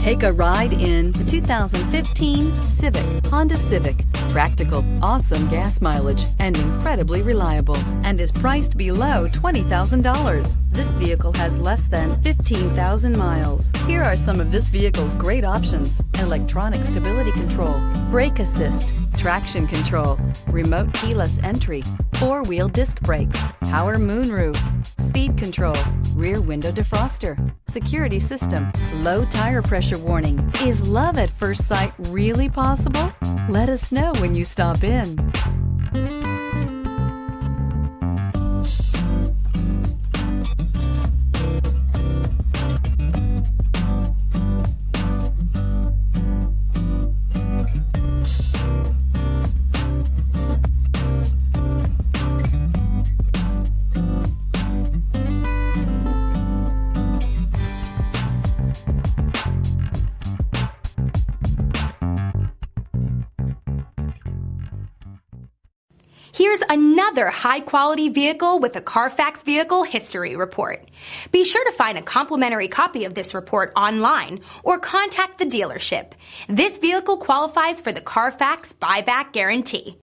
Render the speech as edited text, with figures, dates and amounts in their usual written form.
Take a ride in the 2015 Civic, Honda Civic. Practical, awesome gas mileage, and incredibly reliable, and is priced below $20,000. This vehicle has less than 15,000 miles. Here are some of this vehicle's great options: electronic stability control, brake assist, traction control, remote keyless entry, four-wheel disc brakes, power moonroof, speed control, rear window defroster, security system, low tire pressure warning. Is love at first sight really possible? Let us know when you stop in. Here's another high-quality vehicle with a Carfax Vehicle History Report. Be sure to find a complimentary copy of this report online or contact the dealership. This vehicle qualifies for the Carfax Buyback Guarantee.